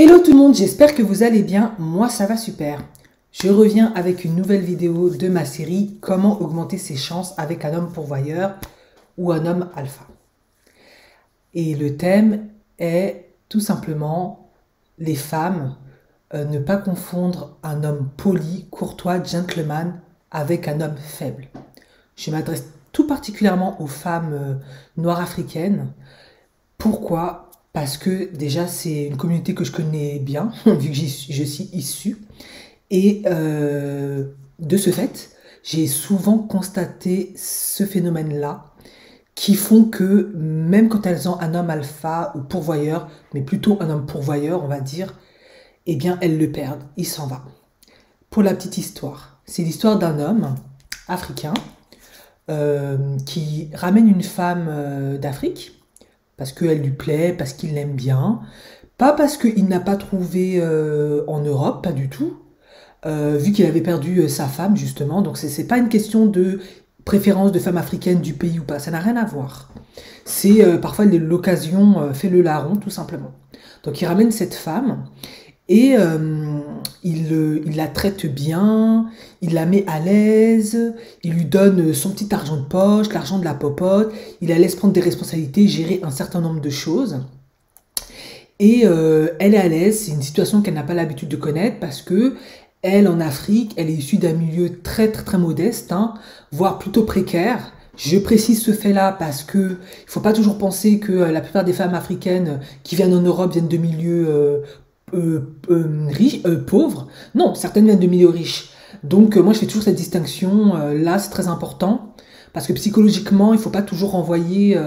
Hello tout le monde, j'espère que vous allez bien, moi ça va super. Je reviens avec une nouvelle vidéo de ma série Comment augmenter ses chances avec un homme pourvoyeur ou un homme alpha. Et le thème est tout simplement les femmes, ne pas confondre un homme poli, courtois, gentleman avec un homme faible. Je m'adresse tout particulièrement aux femmes noires africaines. Pourquoi ? Parce que déjà, c'est une communauté que je connais bien, vu que je suis issue. Et de ce fait, j'ai souvent constaté ce phénomène-là, qui font que même quand elles ont un homme alpha ou pourvoyeur, mais plutôt un homme pourvoyeur, on va dire, eh bien, elles le perdent, il s'en va. Pour la petite histoire, c'est l'histoire d'un homme africain qui ramène une femme d'Afrique, parce qu'elle lui plaît, parce qu'il l'aime bien, pas parce qu'il n'a pas trouvé en Europe, pas du tout, vu qu'il avait perdu sa femme justement, donc c'est pas une question de préférence de femme africaine du pays ou pas, ça n'a rien à voir. C'est parfois l'occasion fait le larron tout simplement. Donc il ramène cette femme et il la traite bien, il la met à l'aise, il lui donne son petit argent de poche, l'argent de la popote, il la laisse prendre des responsabilités, gérer un certain nombre de choses. Et elle est à l'aise, c'est une situation qu'elle n'a pas l'habitude de connaître parce que elle, en Afrique, elle est issue d'un milieu très modeste, hein, voire plutôt précaire. Je précise ce fait-là parce que il faut pas toujours penser que la plupart des femmes africaines qui viennent en Europe viennent de milieux riches, pauvres. Non, certaines viennent de milieux riches. Donc moi je fais toujours cette distinction, là c'est très important, parce que psychologiquement il ne faut pas toujours renvoyer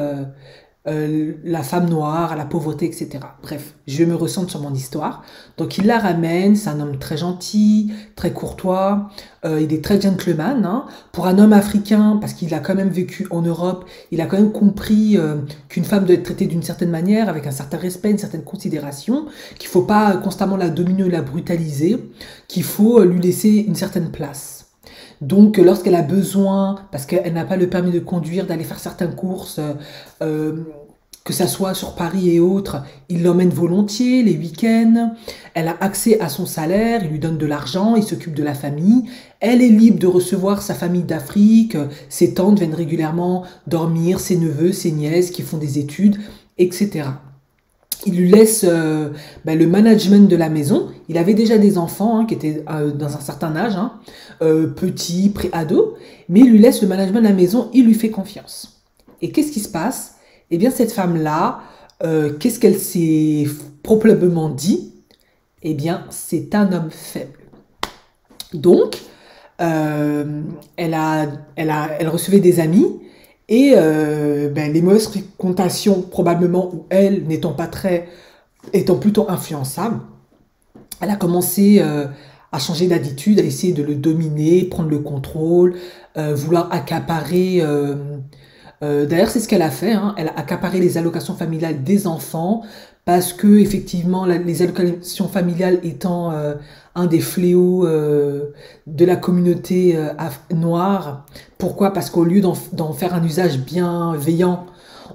la femme noire à la pauvreté, etc. Bref, je me recentre sur mon histoire. Donc il la ramène, c'est un homme très gentil, très courtois, il est très gentleman. Hein. Pour un homme africain, parce qu'il a quand même vécu en Europe, il a quand même compris qu'une femme doit être traitée d'une certaine manière, avec un certain respect, une certaine considération, qu'il ne faut pas constamment la dominer ou la brutaliser, qu'il faut lui laisser une certaine place. Donc, lorsqu'elle a besoin, parce qu'elle n'a pas le permis de conduire, d'aller faire certaines courses, que ça soit sur Paris et autres, il l'emmène volontiers les week-ends. Elle a accès à son salaire, il lui donne de l'argent, il s'occupe de la famille. Elle est libre de recevoir sa famille d'Afrique, ses tantes viennent régulièrement dormir, ses neveux, ses nièces qui font des études, etc. Il lui laisse le management de la maison. Il avait déjà des enfants qui étaient dans un certain âge, petits, pré-ados, mais il lui laisse le management de la maison, il lui fait confiance. Et qu'est-ce qui se passe? Eh bien, cette femme-là, qu'est-ce qu'elle s'est probablement dit? Eh bien, c'est un homme faible. Donc, elle recevait des amis, et les mauvaises fréquentations, probablement, ou elle, étant plutôt influençable, elle a commencé à changer d'attitude, à essayer de le dominer, prendre le contrôle, vouloir accaparer... D'ailleurs, c'est ce qu'elle a fait, hein, elle a accaparé les allocations familiales des enfants, parce que effectivement, les allocations familiales étant un des fléaux de la communauté noire. Pourquoi? Parce qu'au lieu d'en faire un usage bienveillant,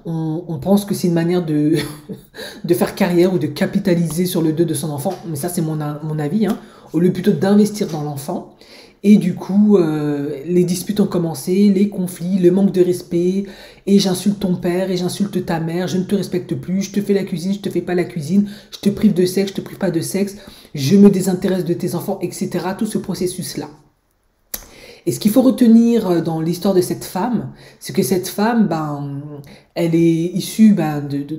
on pense que c'est une manière de, de faire carrière ou de capitaliser sur le dos de son enfant. Mais ça, c'est mon avis. Hein. Au lieu plutôt d'investir dans l'enfant. Et du coup, les disputes ont commencé, les conflits, le manque de respect, et j'insulte ton père, et j'insulte ta mère, je ne te respecte plus, je te fais la cuisine, je te fais pas la cuisine, je te prive de sexe, je te prive pas de sexe, je me désintéresse de tes enfants, etc. Tout ce processus-là. Et ce qu'il faut retenir dans l'histoire de cette femme, c'est que cette femme, elle est issue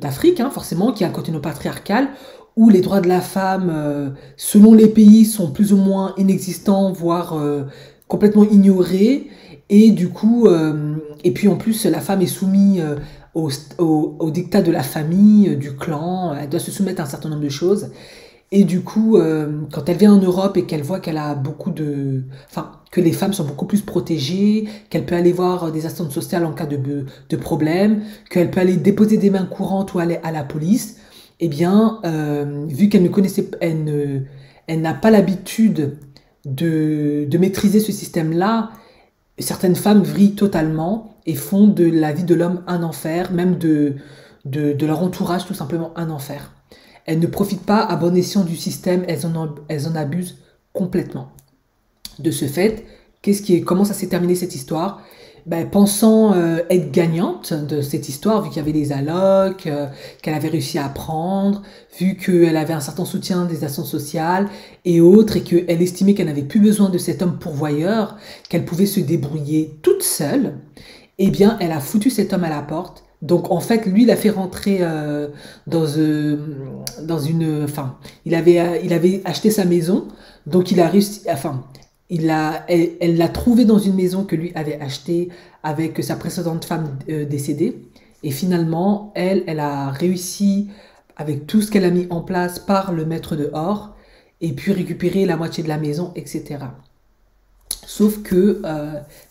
d'Afrique, forcément, qui est un continent patriarcal, où les droits de la femme, selon les pays, sont plus ou moins inexistants, voire complètement ignorés. Et du coup, et puis en plus, la femme est soumise au dictat de la famille, du clan, elle doit se soumettre à un certain nombre de choses. Et du coup, quand elle vient en Europe et qu'elle voit qu'elle a que les femmes sont beaucoup plus protégées, qu'elle peut aller voir des assistantes sociales en cas de problème, qu'elle peut aller déposer des mains courantes ou aller à la police, eh bien, vu qu'elle ne connaissait, elle n'a pas l'habitude de maîtriser ce système-là, certaines femmes vrillent totalement et font de la vie de l'homme un enfer, même de leur entourage tout simplement un enfer. elles ne profitent pas à bon escient du système, elles en abusent complètement. De ce fait, comment ça s'est terminé cette histoire? Ben, pensant être gagnante de cette histoire, vu qu'il y avait des allocs, qu'elle avait réussi à apprendre, vu qu'elle avait un certain soutien des actions sociales et autres, et qu'elle estimait qu'elle n'avait plus besoin de cet homme pourvoyeur, qu'elle pouvait se débrouiller toute seule, eh bien, elle a foutu cet homme à la porte. Donc, en fait, lui, il a fait rentrer dans, dans une... Enfin, il avait acheté sa maison, donc il a réussi... Enfin, elle l'a trouvé dans une maison que lui avait achetée avec sa précédente femme décédée. Et finalement, elle a réussi, avec tout ce qu'elle a mis en place, par le mettre dehors, et puis récupérer la moitié de la maison, etc. Sauf que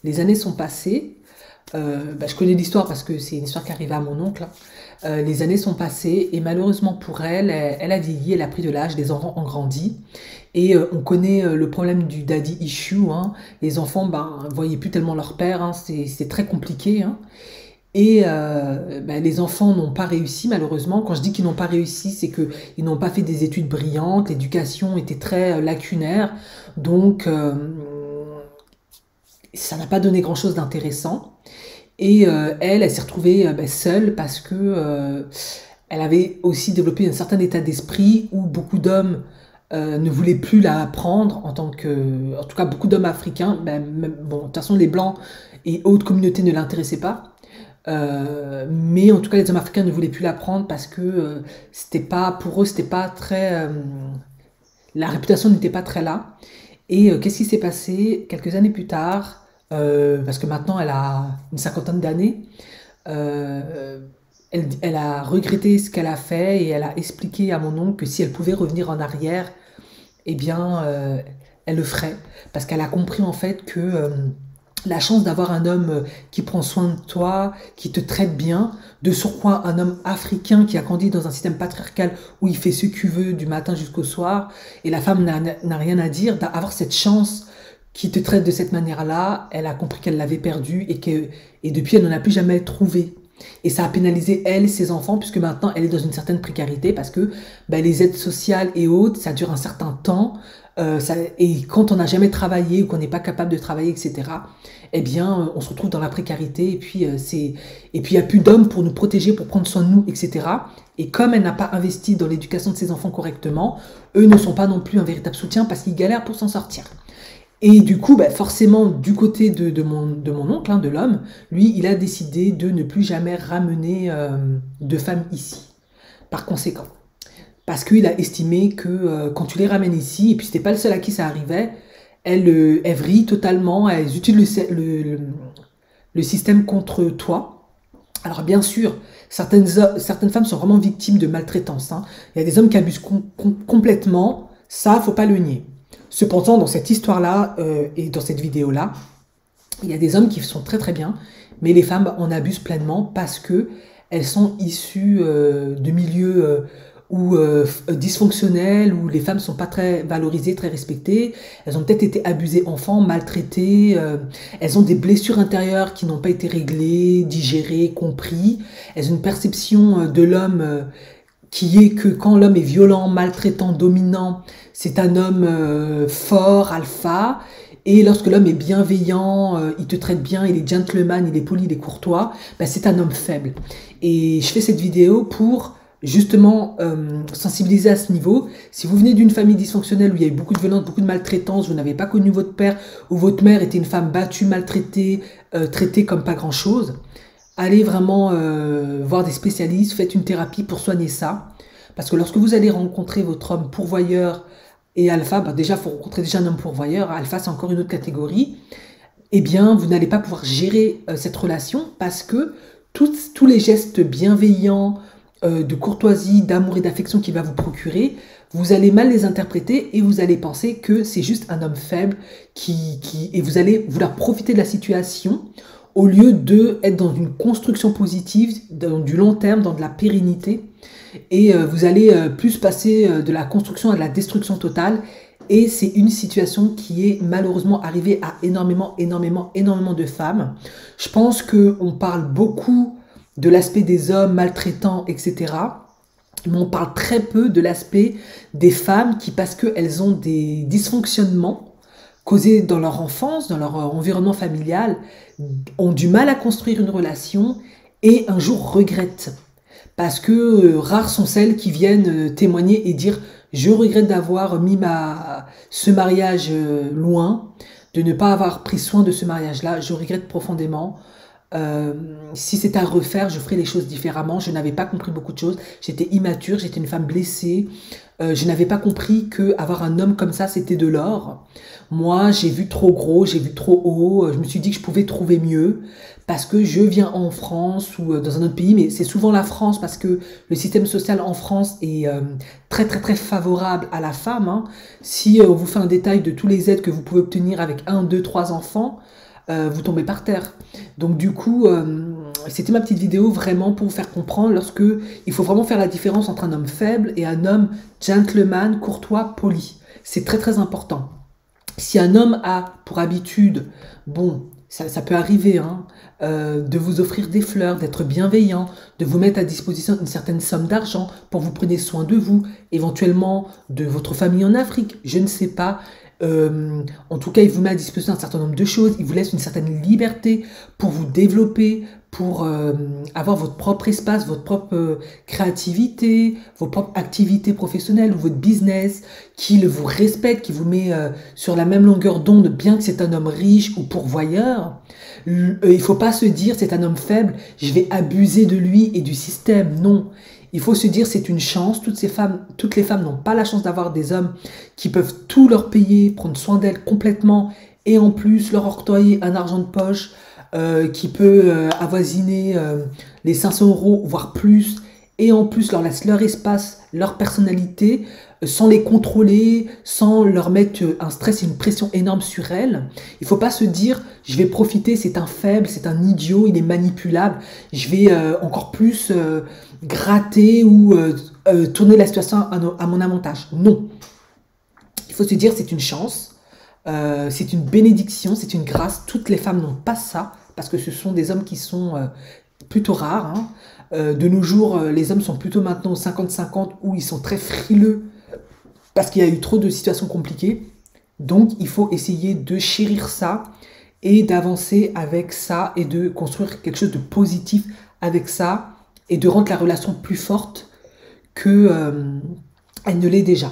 les années sont passées. Je connais l'histoire parce que c'est une histoire qui arrivait à mon oncle. Les années sont passées et malheureusement pour elle, elle a vieilli, elle a pris de l'âge, les enfants ont grandi. Et on connaît le problème du daddy issue. Hein. Les enfants ne voyaient plus tellement leur père, hein. C'est très compliqué. Hein. Et les enfants n'ont pas réussi malheureusement. Quand je dis qu'ils n'ont pas réussi, c'est qu'ils n'ont pas fait des études brillantes, l'éducation était très lacunaire. Donc ça n'a pas donné grand-chose d'intéressant. Et elle s'est retrouvée seule parce que elle avait aussi développé un certain état d'esprit où beaucoup d'hommes ne voulaient plus la prendre en tout cas beaucoup d'hommes africains. Bon, de toute façon les blancs et autres communautés ne l'intéressaient pas. Mais en tout cas les hommes africains ne voulaient plus la prendre parce que c'était pas pour eux, c'était pas très la réputation n'était pas très là. Et qu'est-ce qui s'est passé quelques années plus tard, parce que maintenant elle a une cinquantaine d'années, elle a regretté ce qu'elle a fait et elle a expliqué à mon oncle que si elle pouvait revenir en arrière, eh bien, elle le ferait. Parce qu'elle a compris en fait que la chance d'avoir un homme qui prend soin de toi, qui te traite bien, de surcroît un homme africain qui a grandi dans un système patriarcal où il fait ce qu'il veut du matin jusqu'au soir, et la femme n'a rien à dire, d'avoir cette chance qui te traite de cette manière-là, elle a compris qu'elle l'avait perdu et depuis elle n'en a plus jamais trouvé. Et ça a pénalisé elle, ses enfants, puisque maintenant elle est dans une certaine précarité parce que les aides sociales et autres, ça dure un certain temps. Et quand on n'a jamais travaillé ou qu'on n'est pas capable de travailler, etc., eh bien, on se retrouve dans la précarité et puis il n'y a plus d'hommes pour nous protéger, pour prendre soin de nous, etc. Et comme elle n'a pas investi dans l'éducation de ses enfants correctement, eux ne sont pas non plus un véritable soutien parce qu'ils galèrent pour s'en sortir. Et du coup, forcément, du côté de mon oncle, hein, de l'homme, lui, il a décidé de ne plus jamais ramener de femmes ici. Par conséquent. Parce qu'il a estimé que quand tu les ramènes ici, et puis c'était pas le seul à qui ça arrivait, elles vrillent totalement, elles utilisent le système contre toi. Alors bien sûr, certaines femmes sont vraiment victimes de maltraitance. Hein. Il y a des hommes qui abusent complètement, ça, faut pas le nier. Cependant, dans cette histoire-là et dans cette vidéo-là, il y a des hommes qui sont très très bien, mais les femmes en abusent pleinement parce que elles sont issues de milieux dysfonctionnels, où les femmes ne sont pas très valorisées, très respectées. Elles ont peut-être été abusées enfants, maltraitées. Elles ont des blessures intérieures qui n'ont pas été réglées, digérées, comprises. Elles ont une perception de l'homme qui est que quand l'homme est violent, maltraitant, dominant, c'est un homme fort, alpha. Et lorsque l'homme est bienveillant, il te traite bien, il est gentleman, il est poli, il est courtois, c'est un homme faible. Et je fais cette vidéo pour justement sensibiliser à ce niveau. Si vous venez d'une famille dysfonctionnelle où il y a eu beaucoup de violence, beaucoup de maltraitance, vous n'avez pas connu votre père ou votre mère était une femme battue, maltraitée, traitée comme pas grand-chose, allez vraiment voir des spécialistes, faites une thérapie pour soigner ça. Parce que lorsque vous allez rencontrer votre homme pourvoyeur et alpha, déjà, il faut rencontrer déjà un homme pourvoyeur, alpha, c'est encore une autre catégorie, eh bien, vous n'allez pas pouvoir gérer cette relation parce que tous les gestes bienveillants, de courtoisie, d'amour et d'affection qu'il va vous procurer, vous allez mal les interpréter et vous allez penser que c'est juste un homme faible et vous allez vouloir profiter de la situation au lieu d'être dans une construction positive, dans du long terme, dans de la pérennité. Et vous allez plus passer de la construction à de la destruction totale. Et c'est une situation qui est malheureusement arrivée à énormément de femmes. Je pense qu'on parle beaucoup de l'aspect des hommes maltraitants, etc. Mais on parle très peu de l'aspect des femmes qui, parce qu'elles ont des dysfonctionnements causés dans leur enfance, dans leur environnement familial, ont du mal à construire une relation et un jour regrettent. Parce que rares sont celles qui viennent témoigner et dire je regrette d'avoir mis ce mariage loin, de ne pas avoir pris soin de ce mariage-là, je regrette profondément. Euh, Si c'était à refaire, je ferais les choses différemment. Je n'avais pas compris beaucoup de choses. J'étais immature, j'étais une femme blessée. Je n'avais pas compris que avoir un homme comme ça, c'était de l'or. Moi, j'ai vu trop gros, j'ai vu trop haut. Je me suis dit que je pouvais trouver mieux parce que je viens en France ou dans un autre pays, mais c'est souvent la France parce que le système social en France est très très très favorable à la femme, hein. Si on vous fait un détail de tous les aides que vous pouvez obtenir avec un, deux, trois enfants, vous tombez par terre. Donc du coup, c'était ma petite vidéo vraiment pour vous faire comprendre lorsque il faut vraiment faire la différence entre un homme faible et un homme gentleman, courtois, poli. C'est très très important. Si un homme a pour habitude, bon, ça peut arriver, hein, de vous offrir des fleurs, d'être bienveillant, de vous mettre à disposition une certaine somme d'argent pour vous preniez soin de vous, éventuellement de votre famille en Afrique, je ne sais pas. En tout cas, il vous met à disposition un certain nombre de choses, il vous laisse une certaine liberté pour vous développer, pour avoir votre propre espace, votre propre créativité, vos propres activités professionnelles ou votre business, qu'il vous respecte, qui vous met sur la même longueur d'onde, bien que c'est un homme riche ou pourvoyeur. Il ne faut pas se dire c'est un homme faible, je vais abuser de lui et du système. Non. Il faut se dire c'est une chance. Toutes les femmes n'ont pas la chance d'avoir des hommes qui peuvent tout leur payer, prendre soin d'elles complètement et en plus leur octroyer un argent de poche qui peut avoisiner les 500 euros, voire plus, et en plus leur laisse leur espace, leur personnalité, sans les contrôler, sans leur mettre un stress et une pression énorme sur elles. Il ne faut pas se dire, je vais profiter, c'est un faible, c'est un idiot, il est manipulable, je vais encore plus gratter ou tourner la situation à mon avantage. Non. Il faut se dire, c'est une chance. C'est une bénédiction, c'est une grâce. Toutes les femmes n'ont pas ça, parce que ce sont des hommes qui sont plutôt rares, hein. De nos jours, les hommes sont plutôt maintenant au 50-50, où ils sont très frileux, parce qu'il y a eu trop de situations compliquées. Donc, il faut essayer de chérir ça, et d'avancer avec ça, et de construire quelque chose de positif avec ça, et de rendre la relation plus forte que elle ne l'est déjà.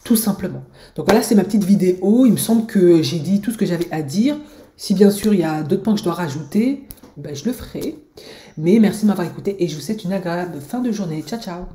Tout simplement. Donc voilà, c'est ma petite vidéo. Il me semble que j'ai dit tout ce que j'avais à dire. Si bien sûr il y a d'autres points que je dois rajouter, ben, je le ferai. Mais merci de m'avoir écouté et je vous souhaite une agréable fin de journée. Ciao, ciao!